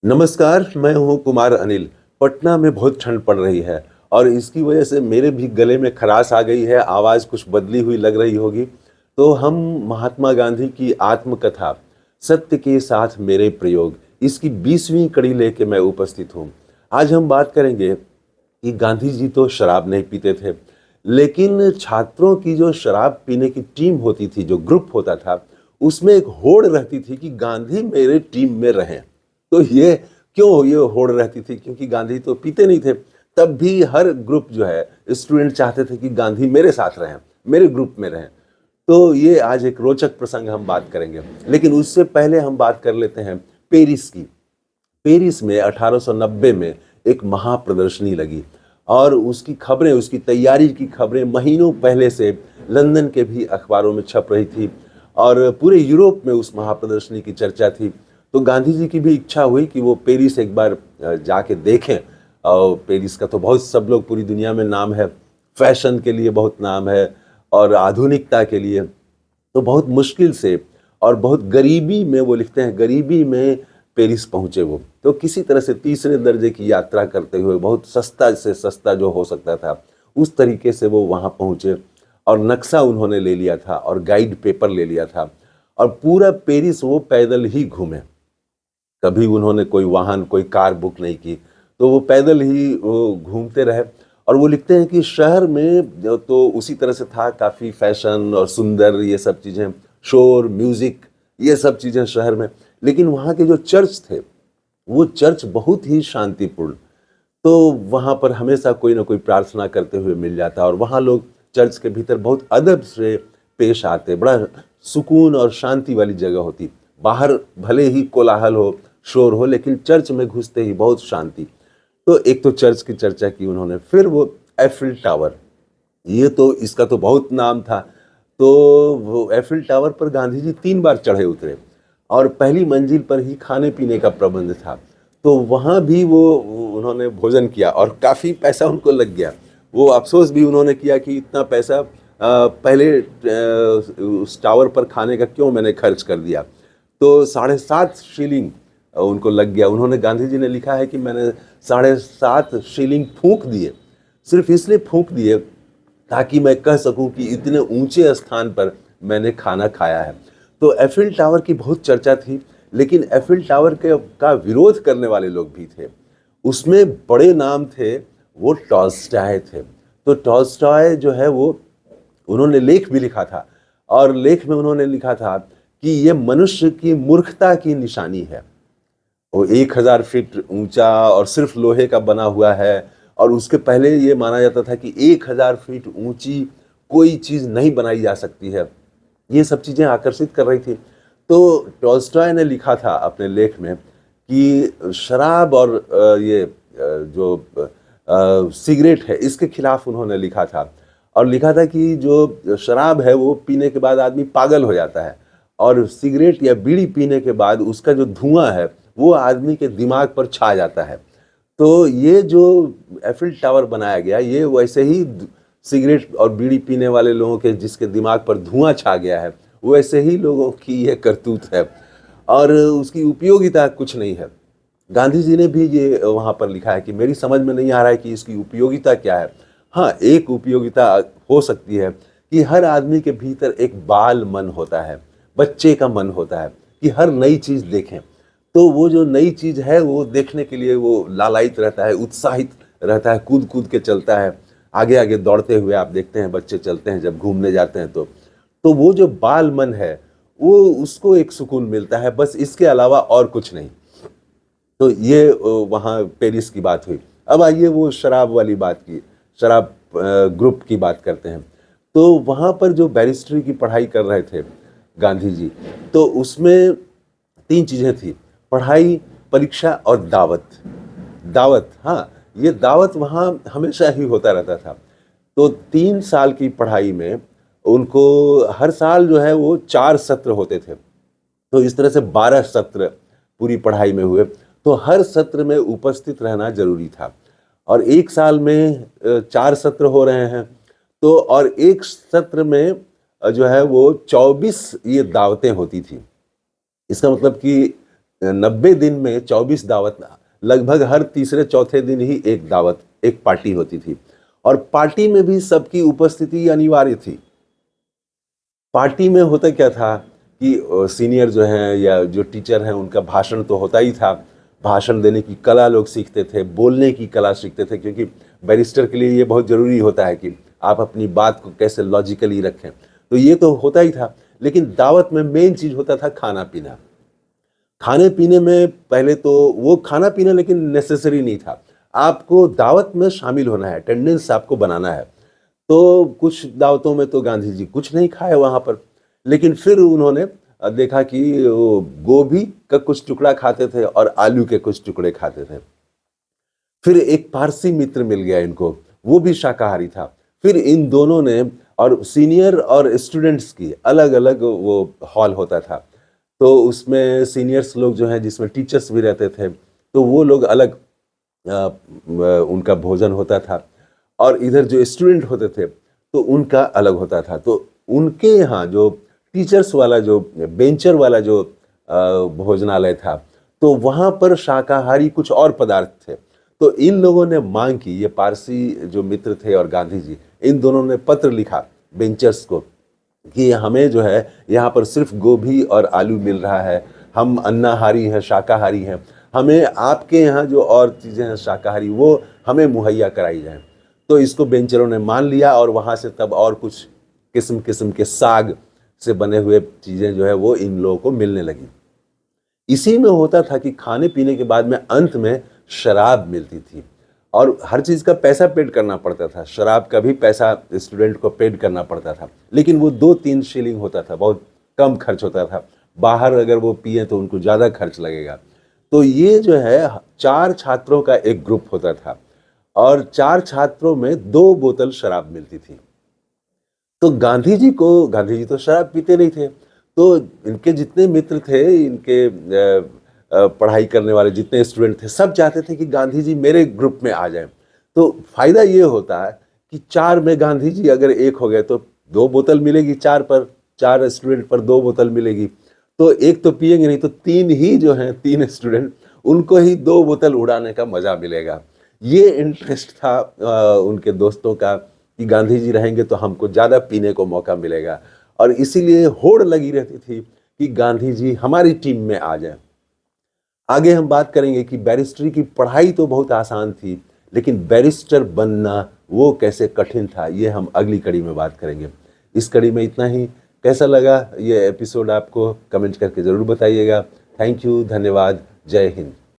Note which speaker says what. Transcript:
Speaker 1: नमस्कार, मैं हूँ कुमार अनिल। पटना में बहुत ठंड पड़ रही है और इसकी वजह से मेरे भी गले में खराश आ गई है, आवाज़ कुछ बदली हुई लग रही होगी। तो हम महात्मा गांधी की आत्मकथा सत्य के साथ मेरे प्रयोग, इसकी 20वीं कड़ी लेके मैं उपस्थित हूँ। आज हम बात करेंगे कि गांधी जी तो शराब नहीं पीते थे, लेकिन छात्रों की जो शराब पीने की टीम होती थी, जो ग्रुप होता था, उसमें एक होड़ रहती थी कि गांधी मेरे टीम में रहें। तो ये क्यों ये होड़ रहती थी? क्योंकि गांधी तो पीते नहीं थे। तब भी हर ग्रुप जो है, स्टूडेंट चाहते थे कि गांधी मेरे साथ रहें, मेरे ग्रुप में रहें। तो ये आज एक रोचक प्रसंग हम बात करेंगे। लेकिन उससे पहले हम बात कर लेते हैं पेरिस की। पेरिस में 1890 में एक महाप्रदर्शनी लगी और उसकी खबरें, उसकी तैयारी की खबरें महीनों पहले से लंदन के भी अखबारों में छप रही थी और पूरे यूरोप में उस महाप्रदर्शनी की चर्चा थी। तो गांधी जी की भी इच्छा हुई कि वो पेरिस एक बार जाके देखें। और पेरिस का तो बहुत सब लोग, पूरी दुनिया में नाम है, फैशन के लिए बहुत नाम है और आधुनिकता के लिए। तो बहुत मुश्किल से और बहुत गरीबी में, वो लिखते हैं, गरीबी में पेरिस पहुंचे वो। तो किसी तरह से तीसरे दर्जे की यात्रा करते हुए, बहुत सस्ता से सस्ता जो हो सकता था उस तरीके से वो वहां पहुंचे और नक्शा उन्होंने ले लिया था और गाइड पेपर ले लिया था और पूरा पेरिस वो पैदल ही घूमे। कभी उन्होंने कोई वाहन, कोई कार बुक नहीं की। तो वो पैदल ही वो घूमते रहे। और वो लिखते हैं कि शहर में तो उसी तरह से था, काफ़ी फैशन और सुंदर ये सब चीज़ें, शोर, म्यूज़िक, ये सब चीज़ें शहर में। लेकिन वहाँ के जो चर्च थे, वो चर्च बहुत ही शांतिपूर्ण। तो वहाँ पर हमेशा कोई ना कोई प्रार्थना करते हुए मिल जाता और वहाँ लोग चर्च के भीतर बहुत अदब से पेश आते। बड़ा सुकून और शांति वाली जगह होती। बाहर भले ही कोलाहल हो, शोर हो, लेकिन चर्च में घुसते ही बहुत शांति। तो एक तो चर्च की चर्चा की उन्होंने। फिर वो एफिल टावर, ये तो इसका तो बहुत नाम था। तो वो एफिल टावर पर गांधी जी 3 बार चढ़े उतरे और पहली मंजिल पर ही खाने पीने का प्रबंध था। तो वहाँ भी वो उन्होंने भोजन किया और काफ़ी पैसा उनको लग गया। वो अफसोस भी उन्होंने किया कि इतना पैसा पहले उस टावर पर खाने का क्यों मैंने खर्च कर दिया। तो 7.5 शिलिंग उनको लग गया। उन्होंने, गांधी जी ने लिखा है कि मैंने 7.5 शिलिंग फूंक दिए, सिर्फ इसलिए फूंक दिए ताकि मैं कह सकूं कि इतने ऊंचे स्थान पर मैंने खाना खाया है। तो एफिल टावर की बहुत चर्चा थी, लेकिन एफिल टावर के का विरोध करने वाले लोग भी थे। उसमें बड़े नाम थे, वो टॉल्स्टॉय थे। तो टॉल्स्टॉय जो है वो, उन्होंने लेख भी लिखा था और लेख में उन्होंने लिखा था कि ये मनुष्य की मूर्खता की निशानी है। वो 1000 फीट ऊंचा और सिर्फ लोहे का बना हुआ है और उसके पहले ये माना जाता था कि 1000 फीट ऊंची कोई चीज़ नहीं बनाई जा सकती है। ये सब चीज़ें आकर्षित कर रही थी। तो टॉल्स्टॉय ने लिखा था अपने लेख में कि शराब और जो सिगरेट है, इसके खिलाफ उन्होंने लिखा था और लिखा था कि जो शराब है वो पीने के बाद आदमी पागल हो जाता है और सिगरेट या बीड़ी पीने के बाद उसका जो धुआं है वो आदमी के दिमाग पर छा जाता है। तो ये जो एफिल टावर बनाया गया, ये वैसे ही सिगरेट और बीड़ी पीने वाले लोगों के जिसके दिमाग पर धुआं छा गया है, वैसे ही लोगों की ये करतूत है और उसकी उपयोगिता कुछ नहीं है। गांधी जी ने भी ये वहाँ पर लिखा है कि मेरी समझ में नहीं आ रहा है कि इसकी उपयोगिता क्या है। हाँ, एक उपयोगिता हो सकती है कि हर आदमी के भीतर एक बाल मन होता है, बच्चे का मन होता है कि हर नई चीज़ देखें। तो वो जो नई चीज़ है वो देखने के लिए वो लालायित रहता है, उत्साहित रहता है, कूद कूद के चलता है, आगे आगे दौड़ते हुए आप देखते हैं बच्चे चलते हैं जब घूमने जाते हैं। तो वो जो बाल मन है, वो उसको एक सुकून मिलता है, बस इसके अलावा और कुछ नहीं। तो ये वहाँ पेरिस की बात हुई। अब आइए वो शराब वाली बात की, शराब ग्रुप की बात करते हैं। तो वहाँ पर जो बैरिस्ट्री की पढ़ाई कर रहे थे गांधी जी, तो उसमें 3 चीज़ें थी, पढ़ाई, परीक्षा और दावत। दावत, हाँ, ये दावत वहाँ हमेशा ही होता रहता था। तो 3 साल की पढ़ाई में उनको हर साल जो है वो 4 सत्र होते थे। तो इस तरह से 12 सत्र पूरी पढ़ाई में हुए। तो हर सत्र में उपस्थित रहना जरूरी था और एक साल में 4 सत्र हो रहे हैं। तो और एक सत्र में जो है वो 24 ये दावतें होती थी। इसका मतलब कि 90 दिन में 24 दावत, लगभग हर तीसरे चौथे दिन ही एक दावत, एक पार्टी होती थी और पार्टी में भी सबकी उपस्थिति अनिवार्य थी। पार्टी में होता क्या था कि सीनियर जो हैं या जो टीचर हैं उनका भाषण तो होता ही था। भाषण देने की कला लोग सीखते थे, बोलने की कला सीखते थे, क्योंकि बैरिस्टर के लिए ये बहुत ज़रूरी होता है कि आप अपनी बात को कैसे लॉजिकली रखें। तो ये तो होता ही था, लेकिन दावत में मेन चीज़ होता था खाना-पीना। खाने-पीने में पहले तो वो खाना-पीना लेकिन नेसेसरी नहीं था। आपको दावत में शामिल होना है, अटेंडेंस आपको बनाना है। तो कुछ दावतों में तो गांधी जी कुछ नहीं खाए वहाँ पर, लेकिन फिर उन्होंने देखा कि वो गोभी का कुछ टुकड़ा खाते थे और आलू के कुछ टुकड़े खाते थे। फिर एक पारसी मित्र मिल गया इनको, वो भी शाकाहारी था। फिर इन दोनों ने, और सीनियर और स्टूडेंट्स की अलग-अलग वो हॉल होता था। तो उसमें सीनियर्स लोग जो हैं, जिसमें टीचर्स भी रहते थे, तो वो लोग अलग उनका भोजन होता था और इधर जो स्टूडेंट होते थे तो उनका अलग होता था। तो उनके यहाँ जो टीचर्स वाला, जो बेंचर वाला जो भोजनालय था, तो वहाँ पर शाकाहारी कुछ और पदार्थ थे। तो इन लोगों ने मांग की, ये पारसी जो मित्र थे और गांधी जी, इन दोनों ने पत्र लिखा बेंचर्स को कि हमें जो है यहाँ पर सिर्फ गोभी और आलू मिल रहा है, हम अन्नाहारी हैं, शाकाहारी हैं, हमें आपके यहाँ जो और चीज़ें हैं शाकाहारी वो हमें मुहैया कराई जाएं। तो इसको बेंचरों ने मान लिया और वहाँ से तब और कुछ किस्म किस्म के साग से बने हुए चीज़ें जो है वो इन लोगों को मिलने लगी। इसी में होता था कि खाने पीने के बाद में अंत में शराब मिलती थी और हर चीज़ का पैसा पेड करना पड़ता था। शराब का भी पैसा स्टूडेंट को पेड करना पड़ता था, लेकिन वो 2-3 शिलिंग होता था, बहुत कम खर्च होता था। बाहर अगर वो पिए तो उनको ज़्यादा खर्च लगेगा। तो ये जो है 4 छात्रों का एक ग्रुप होता था और 4 छात्रों में 2 बोतल शराब मिलती थी। तो गांधी जी तो शराब पीते नहीं थे, तो इनके जितने मित्र थे, इनके पढ़ाई करने वाले जितने स्टूडेंट थे, सब चाहते थे कि गांधी जी मेरे ग्रुप में आ जाएं। तो फायदा ये होता है कि 4 में गांधी जी अगर एक हो गए तो 2 बोतल मिलेगी, 4 स्टूडेंट पर 2 बोतल मिलेगी। तो एक तो पिएंगे नहीं, तो 3 ही जो हैं, 3 स्टूडेंट, उनको ही 2 बोतल उड़ाने का मजा मिलेगा। ये इंटरेस्ट था उनके दोस्तों का कि गांधी जी रहेंगे तो हमको ज़्यादा पीने को मौका मिलेगा और इसीलिए होड़ लगी रहती थी कि गांधी जी हमारी टीम में आ जाएं। आगे हम बात करेंगे कि बैरिस्ट्री की पढ़ाई तो बहुत आसान थी, लेकिन बैरिस्टर बनना वो कैसे कठिन था, ये हम अगली कड़ी में बात करेंगे। इस कड़ी में इतना ही। कैसा लगा ये एपिसोड आपको, कमेंट करके ज़रूर बताइएगा। थैंक यू, धन्यवाद, जय हिंद।